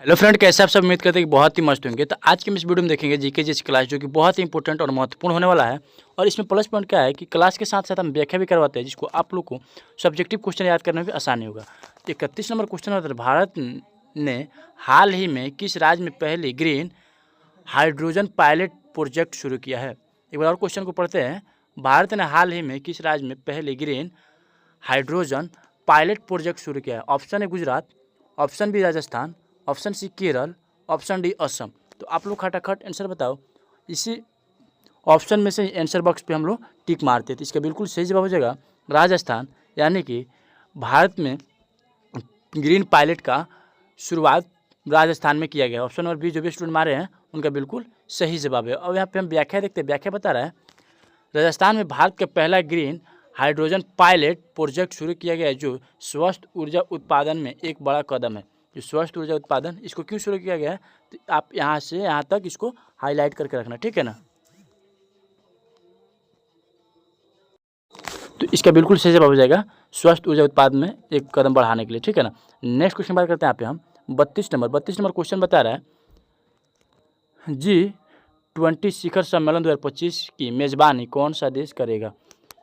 Hello friend, कैसे आप सब? उम्मीद करते हैं कि बहुत ही मस्त होंगे। तो आज के हम इस वीडियो में देखेंगे जीके जिस क्लास जो कि बहुत ही इंपॉर्टेंट और महत्वपूर्ण होने वाला है। और इसमें प्लस पॉइंट क्या है कि क्लास के साथ साथ हम व्याख्या भी करवाते हैं, जिसको आप लोग को सब्जेक्टिव क्वेश्चन याद करने में भी आसानी होगा। 31 नंबर क्वेश्चन होता है, भारत ने हाल ही में किस राज्य में पहली ग्रीन हाइड्रोजन पायलट प्रोजेक्ट शुरू किया है? एक बार और क्वेश्चन को पढ़ते हैं। भारत ने हाल ही में किस राज्य में पहली ग्रीन हाइड्रोजन पायलट प्रोजेक्ट शुरू किया है? ऑप्शन है Gujarat, option B Rajasthan, option C Kerala, option D Assam. तो आप लोग खटाखट आंसर बताओ। इसी ऑप्शन में से आंसर बॉक्स पे हम लोग टिक मारते हैं। तो इसका बिल्कुल सही जवाब हो जाएगा राजस्थान, यानी कि भारत में ग्रीन पायलट का शुरुआत राजस्थान में किया गया। ऑप्शन नंबर बी जो भी स्टूडेंट मारे हैं उनका बिल्कुल सही जवाब है। और यहाँ पे हम व्याख्या देखते हैं। व्याख्या बता रहा है राजस्थान में भारत का पहला ग्रीन हाइड्रोजन पायलट प्रोजेक्ट शुरू किया गया है, जो स्वस्थ ऊर्जा उत्पादन में एक बड़ा कदम है। जो स्वस्थ ऊर्जा उत्पादन, इसको क्यों शुरू किया गया है, तो आप यहाँ से यहाँ तक इसको हाईलाइट करके रखना, ठीक है ना। तो इसका बिल्कुल सही जवाब हो जाएगा स्वस्थ ऊर्जा उत्पादन में एक कदम बढ़ाने के लिए, ठीक है ना। नेक्स्ट क्वेश्चन बात करते हैं। यहाँ पे हम 32 नंबर क्वेश्चन बता रहा है G20 शिखर सम्मेलन 2025 की मेज़बानी कौन सा देश करेगा?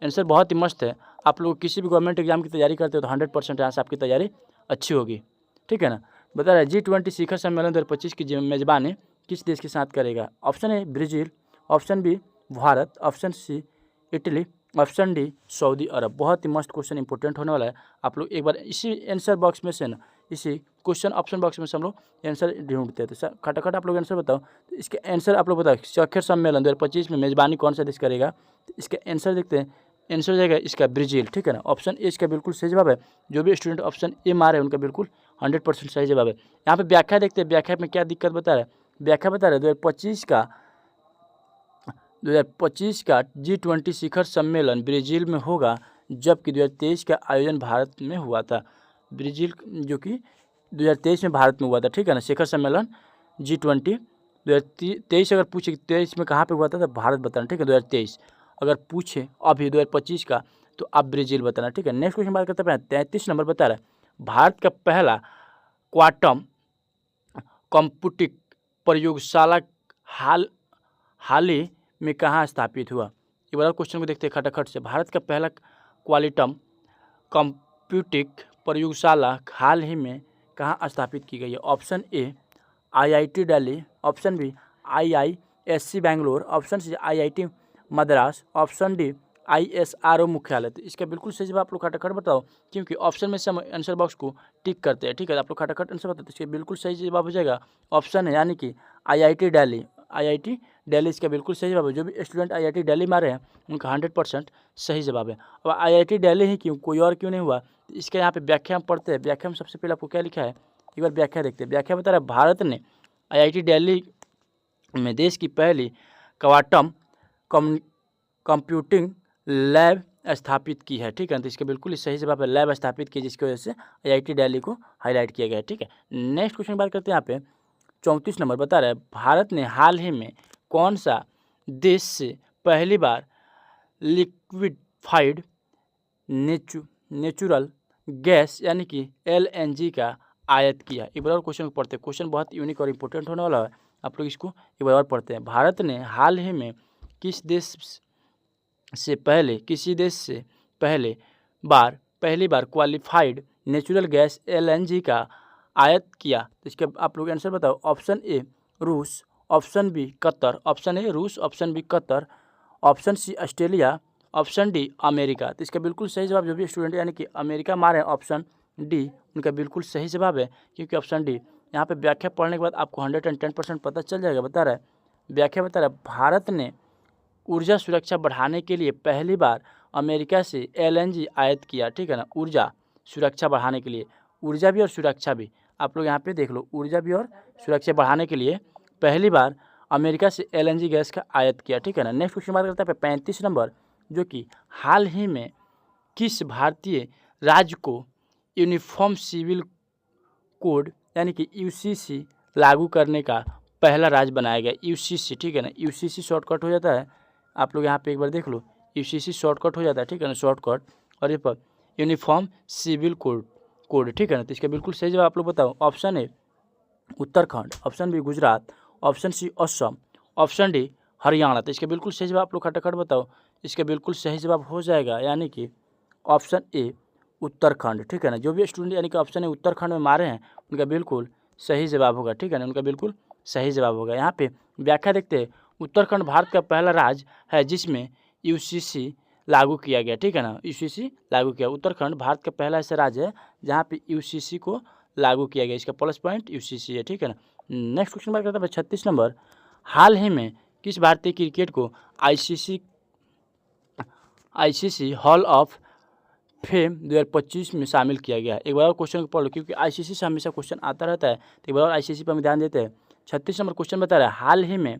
आंसर बहुत ही मस्त है। आप लोग किसी भी गवर्नमेंट एग्जाम की तैयारी करते हो तो 100% यहाँ से आपकी तैयारी अच्छी होगी, ठीक है ना। बता रहा है G20 शिखर सम्मेलन 2025 की मेज़बानी किस देश के साथ करेगा? Option A Brazil, option B Bharat, option C Italy, option D Saudi Arabia. बहुत ही मस्त क्वेश्चन, इंपॉर्टेंट होने वाला है। आप लोग एक बार इसी आंसर बॉक्स में से ना, इसी क्वेश्चन ऑप्शन बॉक्स में से हम लोग आंसर ढूंढते हैं। तो खटाखट आप लोग आंसर बताओ। तो इसके आंसर आप लोग बताओ, शिखर सम्मेलन 2025 में मेज़बानी कौन सा देश करेगा? तो इसके आंसर देखते हैं। आंसर हो जाएगा इसका ब्राज़ील, ठीक है ना। ऑप्शन ए इसका बिल्कुल सही जवाब है। जो भी स्टूडेंट ऑप्शन ए मारे उनका बिल्कुल 100% सही जवाब है। यहाँ पे व्याख्या देखते हैं। व्याख्या में क्या दिक्कत बता रहा है? व्याख्या बता रहा है 2025 का G20 शिखर सम्मेलन ब्राज़ील में होगा, जबकि 2023 का आयोजन भारत में हुआ था। ब्राज़ील जो कि 2023 में भारत में हुआ था, ठीक है ना। शिखर सम्मेलन G20 2023 अगर पूछे 23 में कहाँ पे हुआ था तो भारत बताना, ठीक है। 2023 अगर पूछे अभी 2025 का तो आप ब्राज़ील बताना, ठीक है। नेक्स्ट क्वेश्चन बात करते हैं। 33 नंबर बता रहा है भारत का पहला क्वांटम कंप्यूटिंग प्रयोगशाला हाल ही में कहाँ स्थापित हुआ? एक बार क्वेश्चन को देखते हैं खटाखट से। भारत का पहला क्वांटम कंप्यूटिंग प्रयोगशाला हाल ही में कहाँ स्थापित की गई है? Option A IIT Delhi, option B IISc Bangalore, option C IIT Madras, option D ISRO मुख्यालय। तो इसका बिल्कुल सही जवाब आप लोग खटाखट बताओ, क्योंकि ऑप्शन में से हम आंसर बॉक्स को टिक करते हैं, ठीक है। आप लोग खटाखट आंसर बताओ। तो इसका बिल्कुल सही जवाब हो जाएगा ऑप्शन है, यानी कि IIT दिल्ली। IIT दिल्ली इसका बिल्कुल सही जवाब है। जो भी स्टूडेंट IIT दिल्ली मारे हैं उनका 100% सही जवाब है। अब IIT दिल्ली ही क्यों, कोई और क्यों नहीं हुआ? तो इसके यहाँ पे व्याख्या हम पढ़ते हैं। व्याख्या में सबसे पहले आपको क्या लिखा है, एक बार व्याख्या देखते हैं। व्याख्या बता रहा है भारत ने IIT दिल्ली में देश की पहली क्वांटम कंप्यूटिंग लैब स्थापित की है, ठीक है। तो इसका बिल्कुल सही जवाब है लैब स्थापित की, जिसकी वजह से IIT दिल्ली को हाईलाइट किया गया है, ठीक है। नेक्स्ट क्वेश्चन की बात करते हैं। यहाँ पे 34 नंबर बता रहा है भारत ने हाल ही में कौन सा देश से पहली बार लिक्विफाइड नेचुरल गैस यानी कि LNG का आयात किया? एक बार और क्वेश्चन को पढ़ते हैं। क्वेश्चन बहुत यूनिक और इम्पोर्टेंट होने वाला है। आप लोग इसको एक बार और पढ़ते हैं। भारत ने हाल ही में किसी देश से पहली बार क्वालिफाइड नेचुरल गैस LNG का आयात किया? तो इसके आप लोग आंसर बताओ। ऑप्शन ए रूस, option B Qatar, option A रूस, option B Qatar, option C Australia, option D America. तो इसका बिल्कुल सही जवाब जो भी स्टूडेंट यानी कि अमेरिका मारे ऑप्शन डी, उनका बिल्कुल सही जवाब है, क्योंकि ऑप्शन डी। यहाँ पे व्याख्या पढ़ने के बाद आपको 110% पता चल जाएगा। बता रहा है व्याख्या बता रहा है भारत ने ऊर्जा सुरक्षा बढ़ाने के लिए पहली बार अमेरिका से LNG आयात किया, ठीक है ना। ऊर्जा सुरक्षा बढ़ाने के लिए, ऊर्जा भी और सुरक्षा भी, आप लोग यहाँ पे देख लो, ऊर्जा भी और सुरक्षा बढ़ाने के लिए पहली बार अमेरिका से LNG गैस का आयात किया, ठीक है ना। नेक्स्ट क्वेश्चन बात करते हैं 35 नंबर, जो कि हाल ही में किस भारतीय राज्य को यूनिफॉर्म सिविल कोड यानी कि UCC लागू करने का पहला राज्य बनाया गया? UCC, ठीक है ना। UCC शॉर्टकट हो जाता है। आप लोग यहाँ पे एक बार देख लो, UCC शॉर्टकट हो जाता है, ठीक है ना, शॉर्टकट। और ये पर यूनिफॉर्म सिविल कोड, ठीक है ना। तो इसका बिल्कुल सही जवाब आप लोग बताओ। ऑप्शन है Uttarakhand, option B Gujarat, option C Assam, option D Haryana. तो इसका बिल्कुल सही जवाब आप लोग खटाखट बताओ। इसका बिल्कुल सही जवाब हो जाएगा यानी कि ऑप्शन ए उत्तराखंड, ठीक है ना। जो भी स्टूडेंट यानी कि ऑप्शन ए उत्तराखंड में मारे हैं उनका बिल्कुल सही जवाब होगा, ठीक है ना, उनका बिल्कुल सही जवाब होगा। यहाँ पे व्याख्या देखते हैं। उत्तराखंड भारत का पहला राज्य है जिसमें यूसीसी लागू किया गया, ठीक है ना, यूसीसी लागू किया। उत्तराखंड भारत का पहला ऐसा राज्य है जहाँ पे यूसीसी को लागू किया गया। इसका प्लस पॉइंट यूसीसी है, ठीक है ना। नेक्स्ट क्वेश्चन बात करते हैं 36 नंबर। हाल ही में किस भारतीय क्रिकेट को आईसीसी हॉल ऑफ फेम 2025 में शामिल किया गया है? एक बार और क्वेश्चन को पढ़ लो क्योंकि आईसीसी से हमेशा क्वेश्चन आता रहता है, तो एक बार और आईसीसी पर हम ध्यान देते हैं। 36 नंबर क्वेश्चन बता रहा है हाल ही में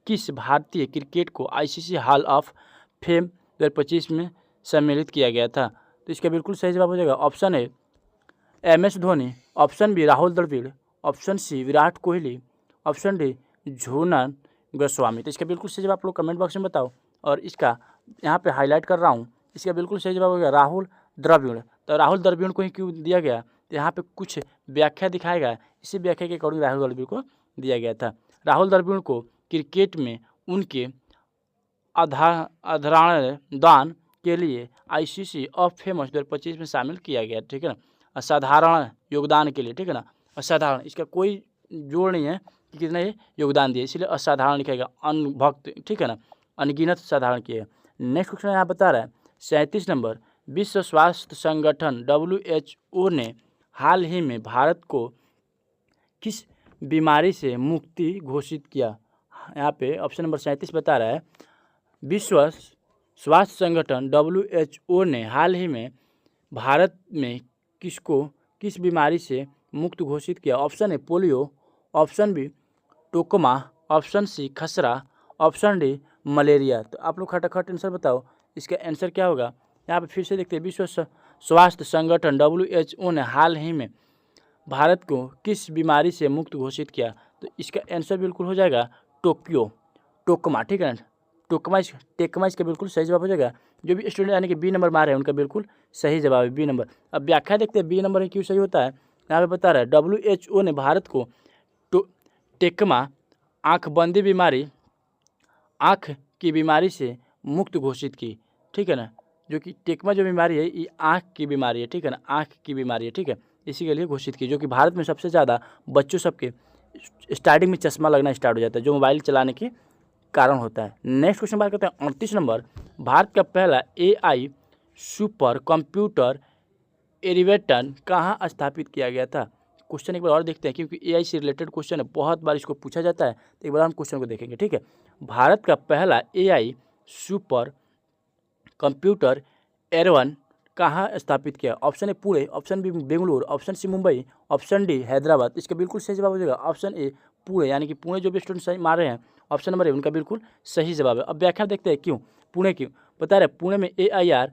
किस भारतीय क्रिकेट को आईसीसी हॉल ऑफ फेम 2025 में सम्मिलित किया गया था? तो इसका बिल्कुल सही जवाब हो जाएगा option A MS Dhoni, option B Rahul Dravid, option C Virat Kohli, option D Jhulan Goswami. तो इसका बिल्कुल सही जवाब आप लोग कमेंट बॉक्स में बताओ। और इसका यहाँ पे हाईलाइट कर रहा हूँ, इसका बिल्कुल सही जवाब हो गया राहुल द्रविड़। तो राहुल द्रविड़ को ही क्यों दिया गया, तो यहाँ पे कुछ व्याख्या दिखाएगा, इसी व्याख्या के अकॉर्डिंग राहुल द्रविड़ को दिया गया था। राहुल द्रविड़ को क्रिकेट में उनके दान के लिए आईसीसी ऑफ फेमस 2025 में शामिल किया गया, ठीक है ना। असाधारण योगदान के लिए, ठीक है ना, असाधारण, इसका कोई जोड़ नहीं है कि कितने योगदान दिए, इसलिए असाधारण लिखेगा, अनभक्त, ठीक है ना, अनगिनत साधारण किए। नेक्स्ट क्वेश्चन यहाँ बता रहा है 37 नंबर। विश्व स्वास्थ्य संगठन WHO ने हाल ही में भारत को किस बीमारी से मुक्ति घोषित किया? यहाँ पे ऑप्शन नंबर 37 बता रहा है विश्व स्वास्थ्य संगठन WHO ने हाल ही में भारत में किस बीमारी से मुक्त घोषित किया? Option A polio, option B टोकमा, ऑप्शन सी खसरा, ऑप्शन डी मलेरिया। तो आप लोग खटाखट आंसर बताओ, इसका आंसर क्या होगा? यहाँ पे फिर से देखते हैं विश्व स्वास्थ्य संगठन WHO ने हाल ही में भारत को किस बीमारी से मुक्त घोषित किया? तो इसका आंसर बिल्कुल हो जाएगा टोकमा, ठीक है ना, टेकमा इसका बिल्कुल सही जवाब हो जाएगा। जो भी स्टूडेंट यानी कि बी नंबर मारे हैं उनका बिल्कुल सही जवाब है बी नंबर। अब व्याख्या देखते हैं बी नंबर क्यों सही होता है। यहाँ पे बता रहा है WHO ने भारत को टेकमा आँखबंदी बीमारी, आँख की बीमारी से मुक्त घोषित की, ठीक है ना, जो कि टेकमा जो बीमारी है ये आँख की बीमारी है, ठीक है ना, आँख की बीमारी है, ठीक है, इसी के लिए घोषित की, जो कि भारत में सबसे ज़्यादा बच्चों सबके स्टार्टिंग में चश्मा लगना स्टार्ट हो जाता है जो मोबाइल चलाने के कारण होता है। नेक्स्ट क्वेश्चन बात करते हैं 38 नंबर। भारत का पहला AI सुपर कंप्यूटर एरिवेटन कहाँ स्थापित किया गया था? क्वेश्चन एक बार और देखते हैं क्योंकि AI से रिलेटेड क्वेश्चन है, बहुत बार इसको पूछा जाता है, तो एक बार हम क्वेश्चन को देखेंगे, ठीक है। भारत का पहला AI सुपर कंप्यूटर एरवन कहाँ स्थापित किया? Option A Pune, option B Bengaluru, option C Mumbai, option D Hyderabad. इसका बिल्कुल सही जवाब हो जाएगा ऑप्शन ए पुणे, यानी कि पुणे जो भी स्टूडेंट सही मार रहे हैं ऑप्शन नंबर ए उनका बिल्कुल सही जवाब है। अब व्याख्या देखते हैं क्यों पुणे क्यों बता रहे। पुणे में AIR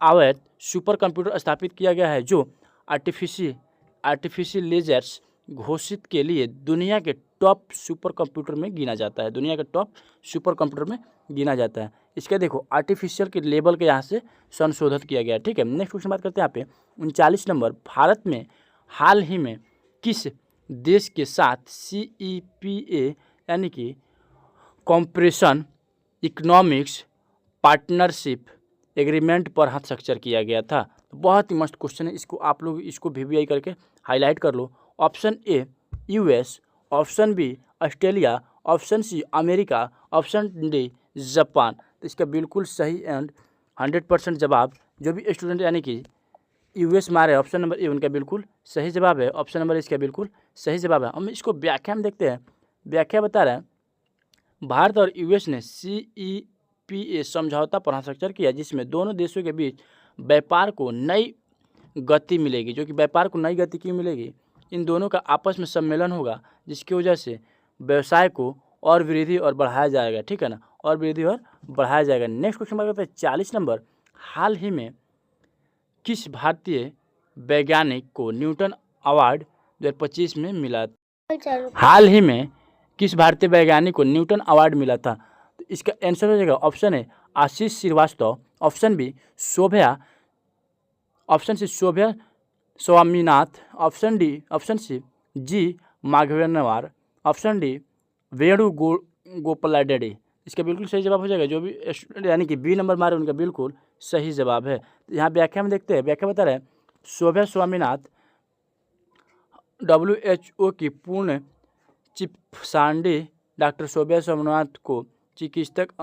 अवैध सुपर कंप्यूटर स्थापित किया गया है जो आर्टिफिशियल लेजर्स घोषित के लिए दुनिया के टॉप सुपर कंप्यूटर में गिना जाता है, दुनिया के टॉप सुपर कंप्यूटर में गिना जाता है। इसका देखो आर्टिफिशियल के लेवल के यहाँ से संशोधित किया गया, ठीक है। नेक्स्ट क्वेश्चन बात करते हैं यहाँ पे 39 नंबर। भारत में हाल ही में किस देश के साथ CEPA यानी कि कॉम्प्रेशन इकोनॉमिक्स पार्टनरशिप एग्रीमेंट पर हस्ताक्षर किया गया था? तो बहुत ही मस्त क्वेश्चन है, इसको आप लोग इसको VVI करके हाईलाइट कर लो। Option A US, option B Australia, option C America, option D Japan. तो इसका बिल्कुल सही एंड 100% जवाब जो भी स्टूडेंट यानी कि US मारे ऑप्शन नंबर ए उनका बिल्कुल सही जवाब है, ऑप्शन नंबर इसका बिल्कुल सही जवाब है। हम इसको व्याख्या में देखते हैं। व्याख्या बता रहा है भारत और US ने CEPA समझौता पर हस्ताक्षर किया जिसमें दोनों देशों के बीच व्यापार को नई गति मिलेगी। जो कि व्यापार को नई गति क्यों मिलेगी? इन दोनों का आपस में सम्मेलन होगा जिसकी वजह से व्यवसाय को और वृद्धि और बढ़ाया जाएगा, ठीक है ना, और वृद्धि और बढ़ाया जाएगा। नेक्स्ट क्वेश्चन बात करते हैं 40 नंबर। हाल ही में किस भारतीय वैज्ञानिक को न्यूटन अवार्ड 2025 में मिला? हाल ही में किस भारतीय वैज्ञानिक को न्यूटन अवार्ड मिला था? तो इसका आंसर हो जाएगा option A Ashish Srivastava, option B Shobha, option C Shobha Swaminath, option C G Maghvenwar. Option D Venu Gopalareddy. इसका बिल्कुल सही जवाब हो जाएगा। जो भी स्टूडेंट यानी कि बी नंबर मारे उनका बिल्कुल सही जवाब है। यहाँ व्याख्या में देखते हैं, व्याख्या बता रहे हैं शोभा स्वामीनाथ WHO की पूर्ण चिप्सांडी डॉक्टर शोभा स्वामीनाथ को चिकित्सक